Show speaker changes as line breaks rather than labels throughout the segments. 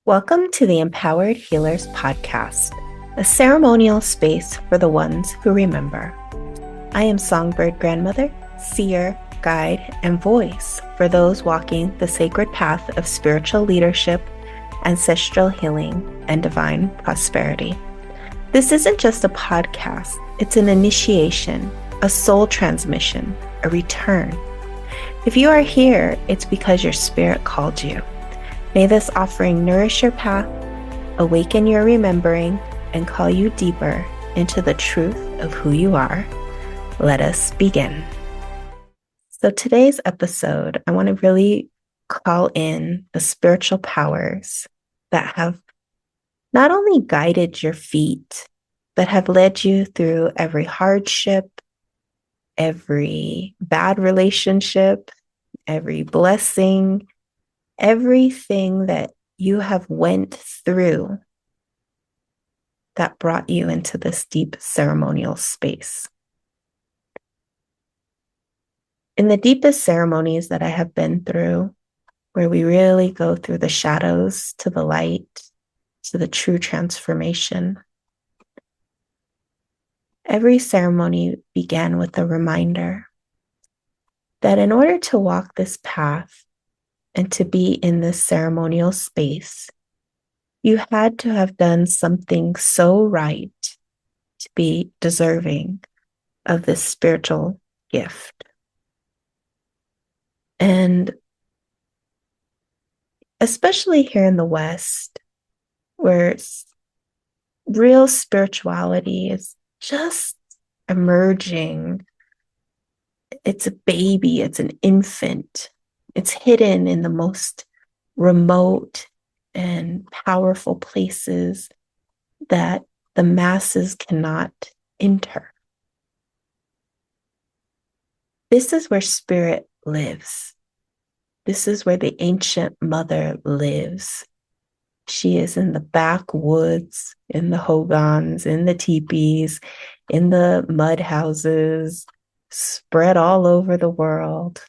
Welcome to the Empowered Healers Podcast, a ceremonial space for the ones who remember. I am Songbird Grandmother, seer, guide, and voice for those walking the sacred path of spiritual leadership, ancestral healing, and divine prosperity. This isn't just a podcast, it's an initiation, a soul transmission, a return. If you are here, it's because your spirit called you. May this offering nourish your path, awaken your remembering, and call you deeper into the truth of who you are. Let us begin. So today's episode, I want to really call in the spiritual powers that have not only guided your feet, but have led you through every hardship, every bad relationship, every blessing, everything that you have went through that brought you into this deep ceremonial space. In the deepest ceremonies that I have been through, where we really go through the shadows to the light, to the true transformation, every ceremony began with a reminder that in order to walk this path and to be in this ceremonial space, you had to have done something so right to be deserving of this spiritual gift. And especially here in the West, where real spirituality is just emerging, it's a baby, it's an infant. It's hidden in the most remote and powerful places that the masses cannot enter. This is where spirit lives. This is where the ancient mother lives. She is in the backwoods, in the hogans, in the teepees, in the mud houses, spread all over the world.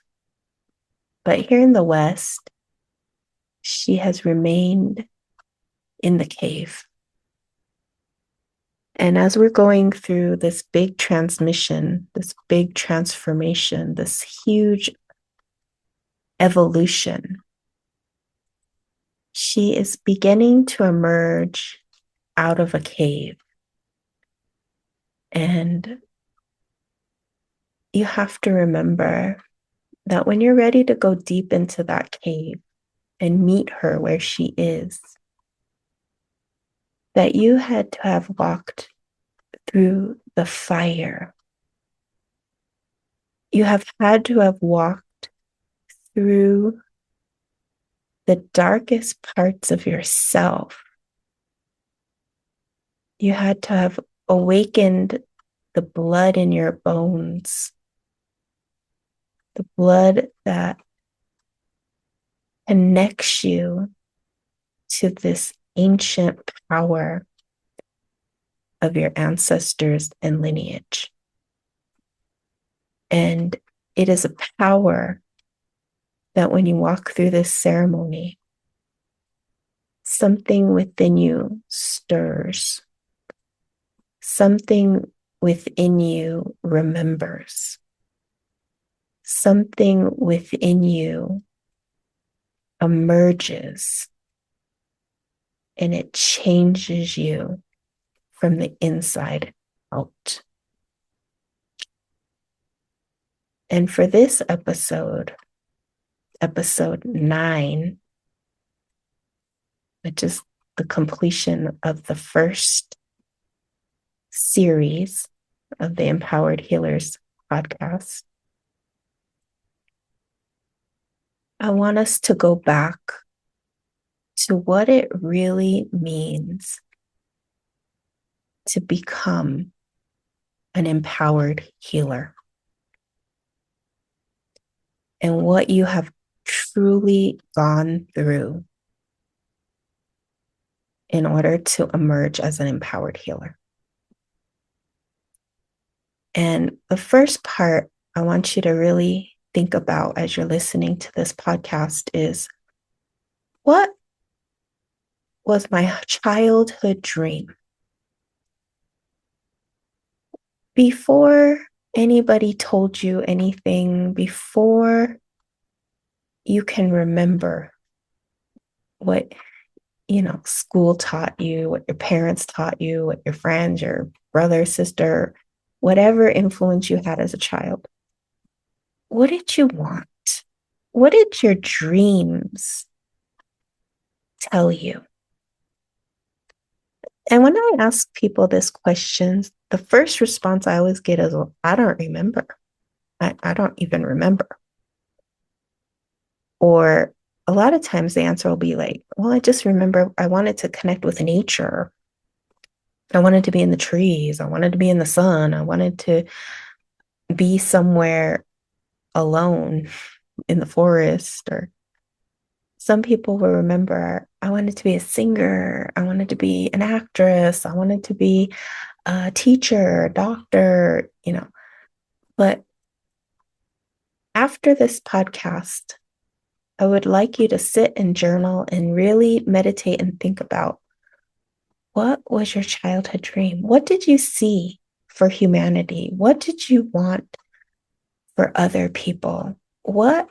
But here in the West, she has remained in the cave. And as we're going through this big transmission, this big transformation, this huge evolution, she is beginning to emerge out of a cave. And you have to remember that when you're ready to go deep into that cave and meet her where she is, that you had to have walked through the fire. You have had to have walked through the darkest parts of yourself. You had to have awakened the blood in your bones, the blood that connects you to this ancient power of your ancestors and lineage. And it is a power that when you walk through this ceremony, something within you stirs. Something within you remembers. Something within you emerges, and it changes you from the inside out. And for this episode 9, which is the completion of the first series of the Empowered Healers podcast, I want us to go back to what it really means to become an empowered healer and what you have truly gone through in order to emerge as an empowered healer. And the first part I want you to really think about as you're listening to this podcast is, what was my childhood dream? Before anybody told you anything, before you can remember what, school taught you, what your parents taught you, what your friends, your brother, sister, whatever influence you had as a child, what did you want? What did your dreams tell you? And when I ask people this question, the first response I always get is, well, I don't remember. I don't even remember. Or a lot of times the answer will be like, well, I just remember I wanted to connect with nature. I wanted to be in the trees. I wanted to be in the sun. I wanted to be somewhere alone in the forest. Or some people will remember, I wanted to be a singer. I wanted to be an actress. I wanted to be a teacher, a doctor. But after this podcast, I would like you to sit and journal and really meditate and think about, what was your childhood dream? What did you see for humanity? What did you want for other people? What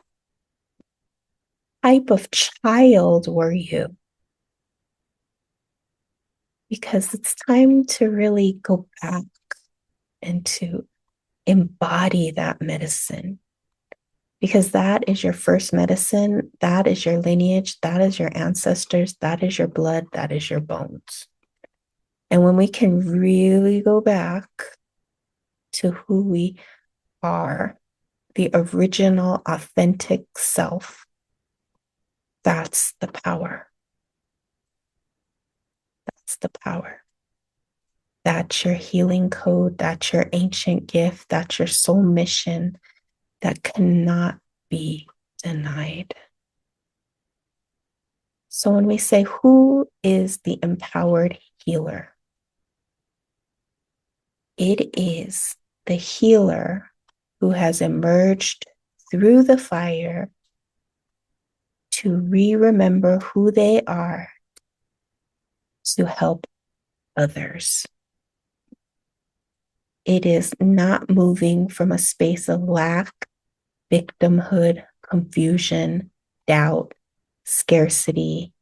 type of child were you? Because it's time to really go back and to embody that medicine. Because that is your first medicine. That is your lineage. That is your ancestors. That is your blood. That is your bones. And when we can really go back to who we are, the original, authentic self, that's the power. That's the power. That's your healing code. That's your ancient gift. That's your soul mission that cannot be denied. So when we say, who is the empowered healer? It is the healer who has emerged through the fire to remember who they are, to help others. It is not moving from a space of lack, victimhood, confusion, doubt, scarcity,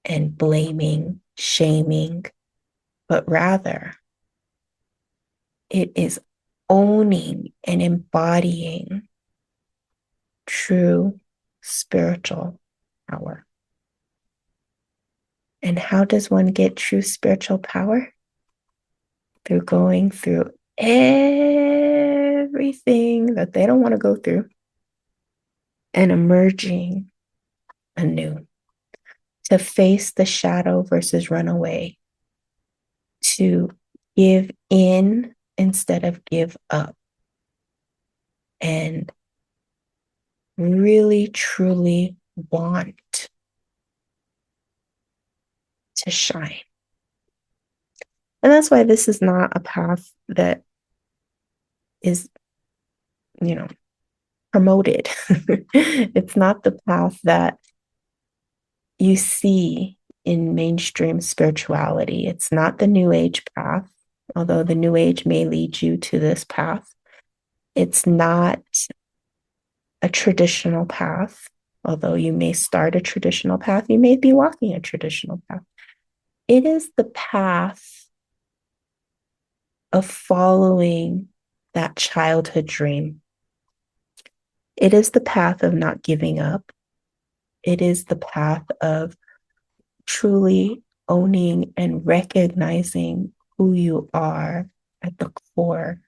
and blaming, shaming, but rather it is owning and embodying true spiritual power. And how does one get true spiritual power? Through going through everything that they don't want to go through and emerging anew, to face the shadow versus run away, to give in instead of give up, and really truly want to shine. And that's why this is not a path that is, promoted. It's not the path that you see in mainstream spirituality. It's not the New Age path, although the New Age may lead you to this path. It's not a traditional path, although you may start a traditional path, you may be walking a traditional path. It is the path of following that childhood dream. It is the path of not giving up. It is the path of truly owning and recognizing who you are at the core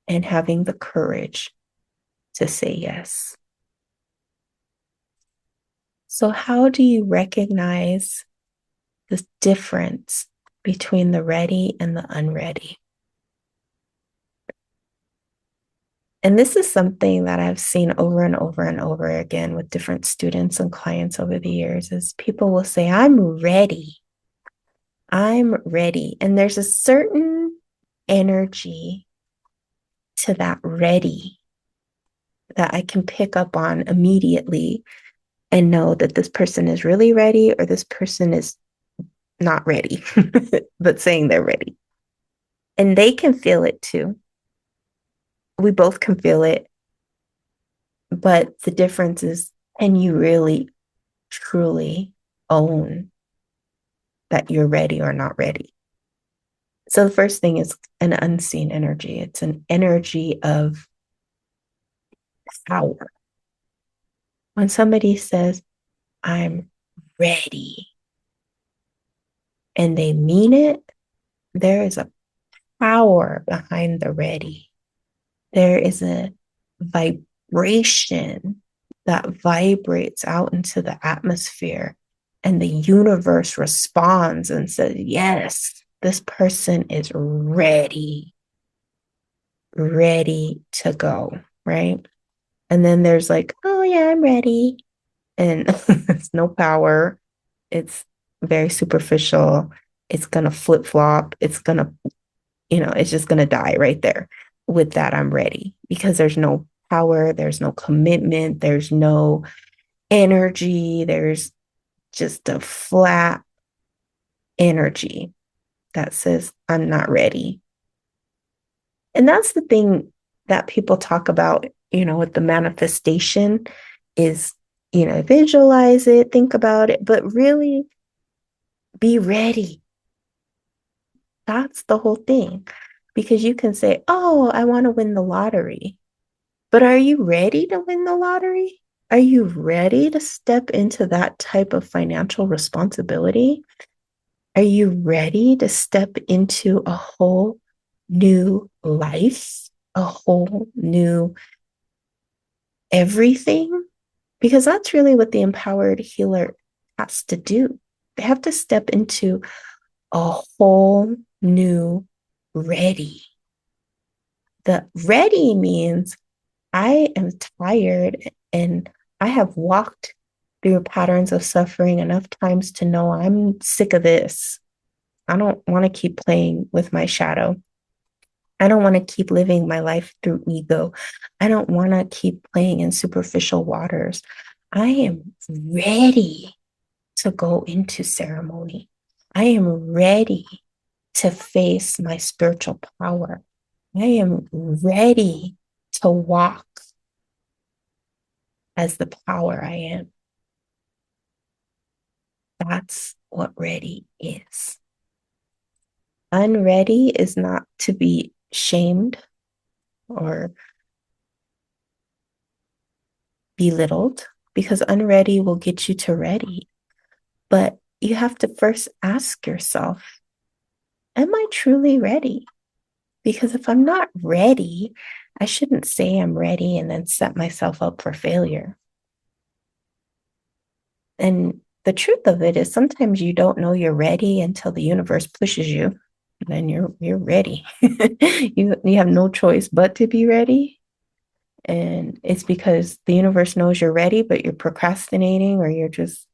and having the courage to say yes. So, how do you recognize the difference between the ready and the unready? And this is something that I've seen over and over and over again with different students and clients over the years, is people will say, I'm ready. I'm ready. And there's a certain energy to that ready that I can pick up on immediately. and know that this person is really ready or this person is not ready, but saying they're ready. And they can feel it too. We both can feel it. But the difference is, can you really, truly own that you're ready or not ready? So the first thing is an unseen energy. It's an energy of power. When somebody says, I'm ready, and they mean it, there is a power behind the ready. There is a vibration that vibrates out into the atmosphere, and the universe responds and says, yes, this person is ready, ready to go, right? And then there's like, oh, yeah, I'm ready. And it's no power. It's very superficial. It's going to flip flop. It's going to, it's just going to die right there. With that, I'm ready because there's no power. There's no commitment. There's no energy. There's just a flat energy that says, I'm not ready. And that's the thing that people talk about, with the manifestation is, visualize it, think about it, but really be ready. That's the whole thing. Because you can say, oh, I want to win the lottery. But are you ready to win the lottery? Are you ready to step into that type of financial responsibility? Are you ready to step into a whole new life, a whole new everything? Because that's really what the empowered healer has to do. They have to step into a whole new ready. The ready means I am tired and I have walked through patterns of suffering enough times to know I'm sick of this. I don't want to keep playing with my shadow. I don't want to keep living my life through ego. I don't want to keep playing in superficial waters. I am ready to go into ceremony. I am ready to face my spiritual power. I am ready to walk as the power I am. That's what ready is. Unready is not to be shamed or belittled because unready will get you to ready. But you have to first ask yourself, am I truly ready? Because if I'm not ready, I shouldn't say I'm ready and then set myself up for failure. And the truth of it is sometimes you don't know you're ready until the universe pushes you. Then you're ready. you have no choice but to be ready. And it's because the universe knows you're ready, but you're procrastinating or you're just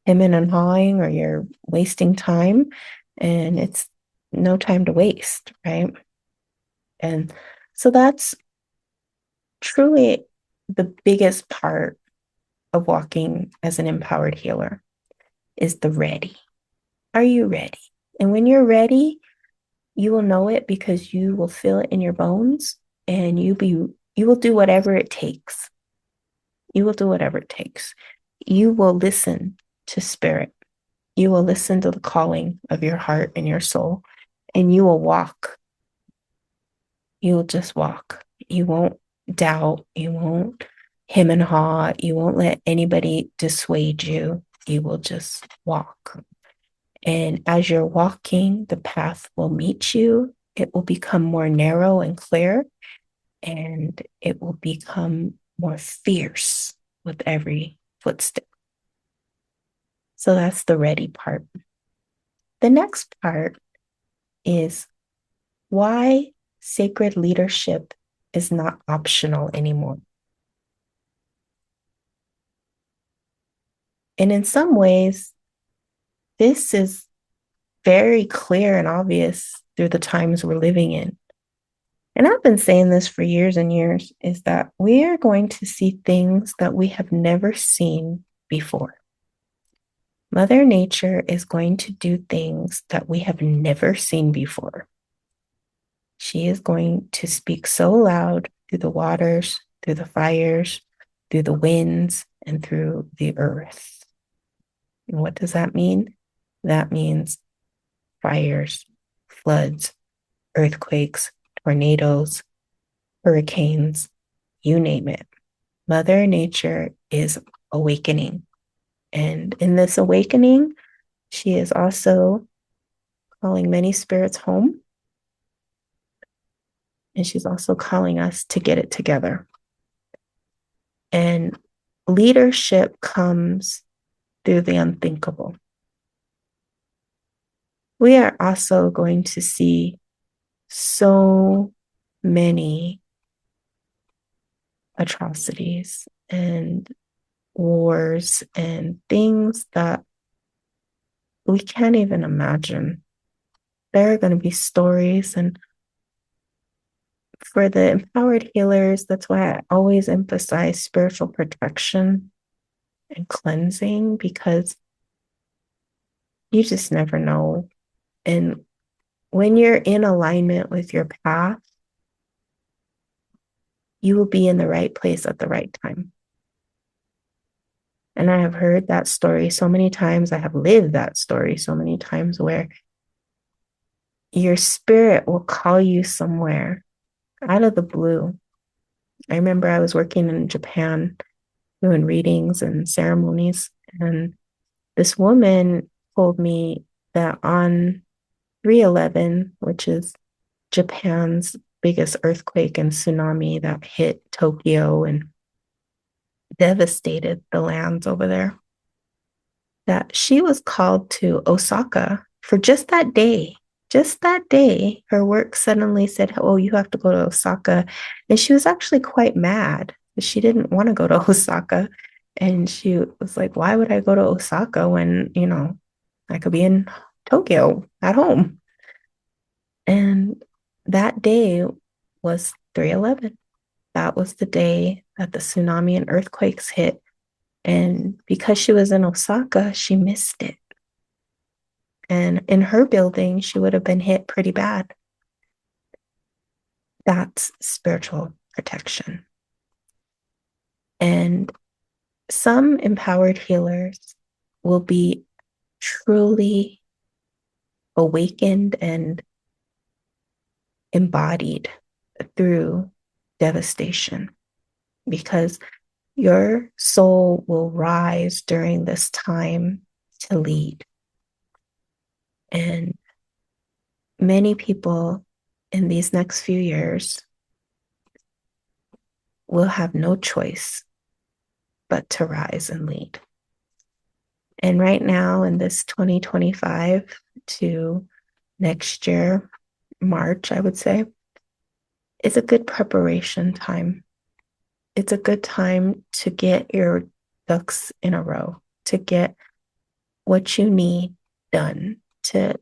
hemming and hawing or you're wasting time. And it's no time to waste, right? And so that's truly the biggest part of walking as an empowered healer is the ready. Are you ready? And when you're ready, you will know it because you will feel it in your bones and you will do whatever it takes. You will do whatever it takes. You will listen to spirit. You will listen to the calling of your heart and your soul, and you will walk. You will just walk. You won't doubt. You won't hem and haw. You won't let anybody dissuade you. You will just walk. And as you're walking, the path will meet you. It will become more narrow and clear, and it will become more fierce with every footstep. So that's the ready part. The next part is why sacred leadership is not optional anymore. And in some ways, this is very clear and obvious through the times we're living in. And I've been saying this for years and years, is that we are going to see things that we have never seen before. Mother Nature is going to do things that we have never seen before. She is going to speak so loud through the waters, through the fires, through the winds, and through the earth. And what does that mean? That means fires, floods, earthquakes, tornadoes, hurricanes, you name it. Mother Nature is awakening. And in this awakening, she is also calling many spirits home. And she's also calling us to get it together. And leadership comes through the unthinkable. We are also going to see so many atrocities and wars and things that we can't even imagine. There are going to be stories, and for the empowered healers, that's why I always emphasize spiritual protection and cleansing, because you just never know. And when you're in alignment with your path, you will be in the right place at the right time. And I have heard that story so many times. I have lived that story so many times, where your spirit will call you somewhere out of the blue. I remember I was working in Japan doing readings and ceremonies, and this woman told me that on 3/11, which is Japan's biggest earthquake and tsunami that hit Tokyo and devastated the lands over there, that she was called to Osaka for just that day. Just that day, her work suddenly said, "Oh, you have to go to Osaka." And she was actually quite mad. She didn't want to go to Osaka. And she was like, "Why would I go to Osaka when, I could be in Tokyo at home?" And that day was 3/11. That was the day that the tsunami and earthquakes hit. And because she was in Osaka, she missed it. And in her building, she would have been hit pretty bad. That's spiritual protection. And some empowered healers will be truly awakened and embodied through devastation, because your soul will rise during this time to lead. And many people in these next few years will have no choice but to rise and lead. And right now, in this 2025 to next year, March, I would say, is a good preparation time. It's a good time to get your ducks in a row, to get what you need done, to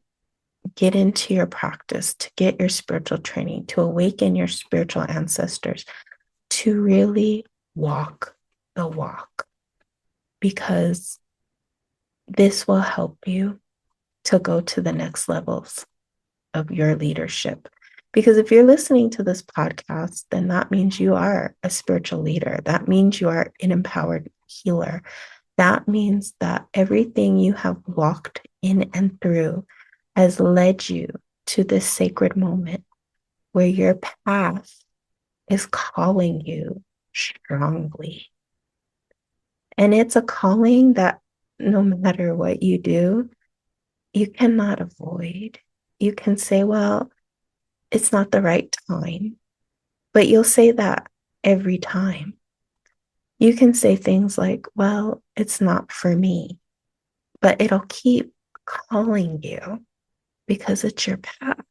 get into your practice, to get your spiritual training, to awaken your spiritual ancestors, to really walk the walk, because this will help you to go to the next levels of your leadership. Because if you're listening to this podcast, then that means you are a spiritual leader. That means you are an empowered healer. That means that everything you have walked in and through has led you to this sacred moment where your path is calling you strongly. And it's a calling that no matter what you do, you cannot avoid. You can say, well, it's not the right time, but you'll say that every time. You can say things like, well, it's not for me, but it'll keep calling you because it's your path.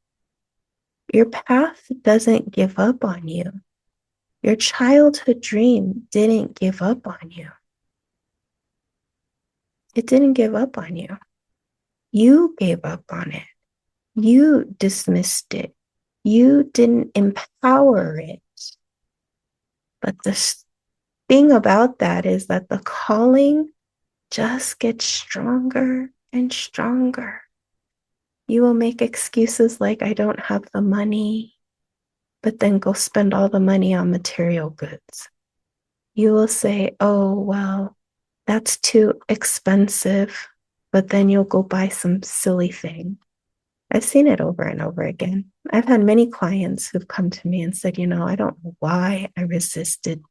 Your path doesn't give up on you. Your childhood dream didn't give up on you. It didn't give up on you. You gave up on it. You dismissed it. You didn't empower it. But the thing about that is that the calling just get stronger and stronger. You will make excuses like, I don't have the money, but then go spend all the money on material goods. You will say, oh, well, that's too expensive, but then you'll go buy some silly thing. I've seen it over and over again. I've had many clients who've come to me and said, I don't know why I resisted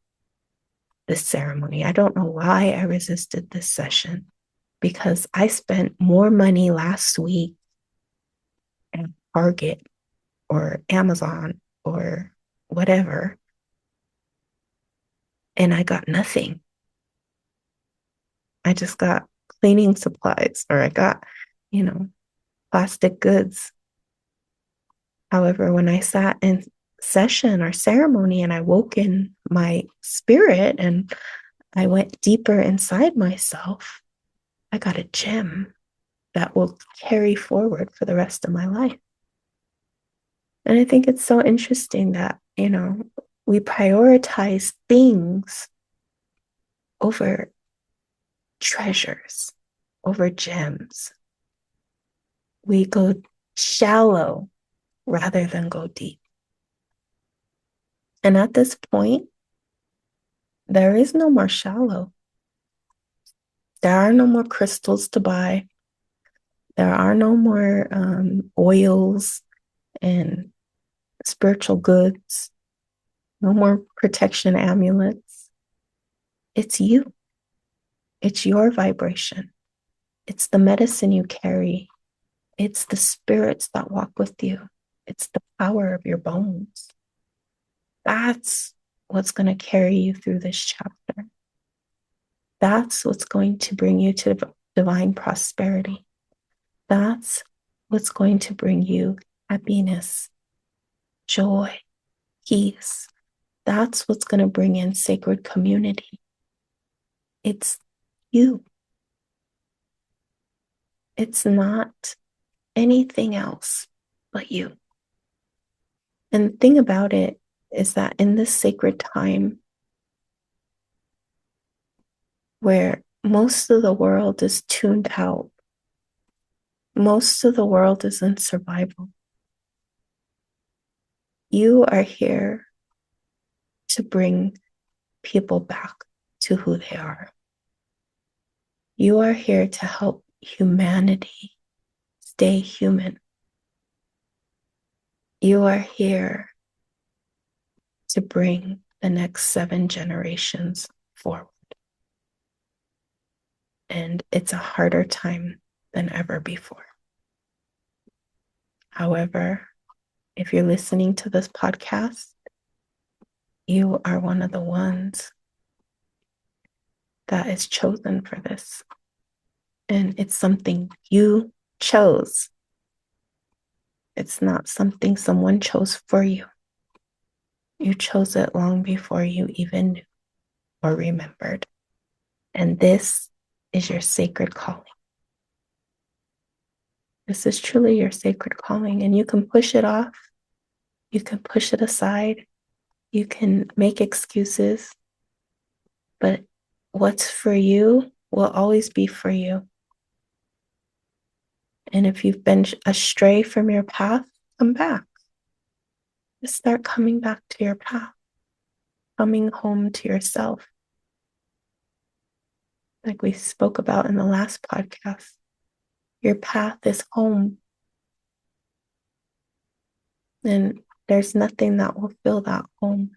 this ceremony. I don't know why I resisted this session because I spent more money last week at Target or Amazon or whatever, and I got nothing. I just got cleaning supplies or I got, plastic goods. However, when I sat in session or ceremony and I woke in my spirit and I went deeper inside myself, I got a gem that will carry forward for the rest of my life. And I think it's so interesting that, we prioritize things over treasures, over gems. We go shallow rather than go deep. And at this point, there is no more shallow. There are no more crystals to buy. There are no more oils and spiritual goods. No more protection amulets. It's you. It's your vibration. It's the medicine you carry. It's the spirits that walk with you. It's the power of your bones. That's what's going to carry you through this chapter. That's what's going to bring you to divine prosperity. That's what's going to bring you happiness, joy, peace. That's what's going to bring in sacred community. It's you. It's not anything else but you. And the thing about it is that in this sacred time where most of the world is tuned out, most of the world is in survival, you are here to bring people back to who they are. You are here to help humanity stay human. You are here to bring the next 7 generations forward. And it's a harder time than ever before. However, if you're listening to this podcast, you are one of the ones that is chosen for this. And it's something you chose. It's not something someone chose for you. You chose it long before you even knew or remembered. And this is your sacred calling. This is truly your sacred calling, and you can push it off. You can push it aside. You can make excuses, but what's for you will always be for you. And if you've been astray from your path, come back. Just start coming back to your path, coming home to yourself. Like we spoke about in the last podcast, your path is home. And there's nothing that will fill that home.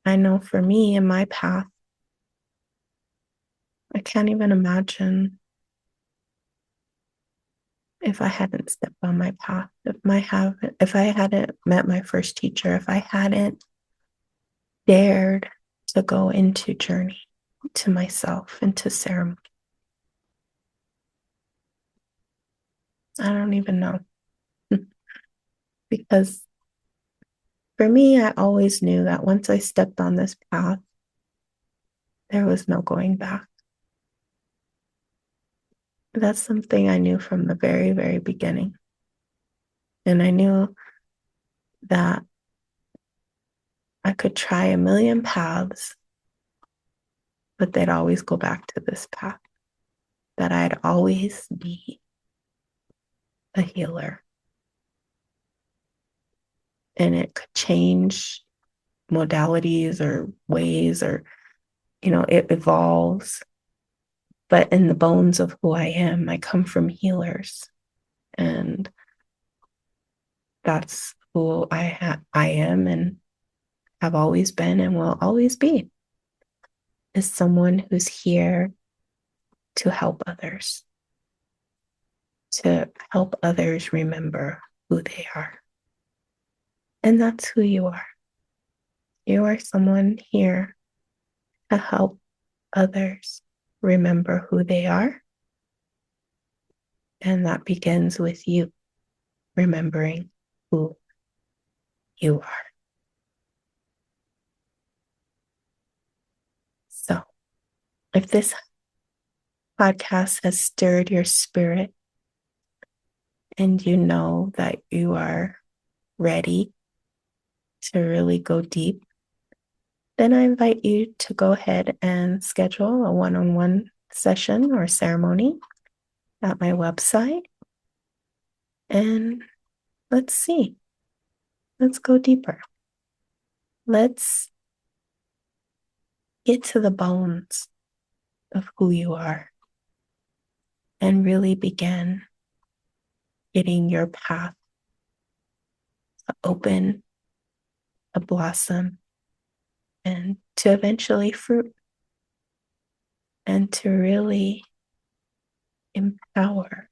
I know for me in my path, I can't even imagine if I hadn't stepped on my path, if I hadn't met my first teacher, if I hadn't dared to go into journey to myself, into ceremony. I don't even know. Because for me, I always knew that once I stepped on this path, there was no going back. That's something I knew from the very, very beginning. And I knew that I could try a million paths, but they'd always go back to this path, that I'd always be a healer. And it could change modalities or ways, or, it evolves. But in the bones of who I am, I come from healers. And that's who I am and have always been and will always be, is someone who's here to help others, to help others remember who they are. And that's who you are. You are someone here to help others remember who they are. And that begins with you remembering who you are. So, if this podcast has stirred your spirit and you know that you are ready to really go deep, then I invite you to go ahead and schedule a one-on-one session or ceremony at my website. And let's see. Let's go deeper. Let's get to the bones of who you are and really begin getting your path to open, to blossom, and to eventually fruit, and to really empower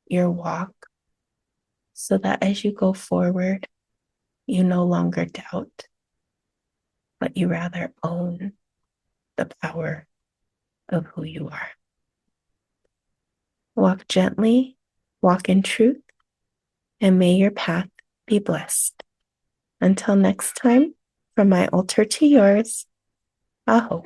your walk so that as you go forward, you no longer doubt, but you rather own the power of who you are. Walk gently, walk in truth, and may your path be blessed. Until next time, from my altar to yours, Aho.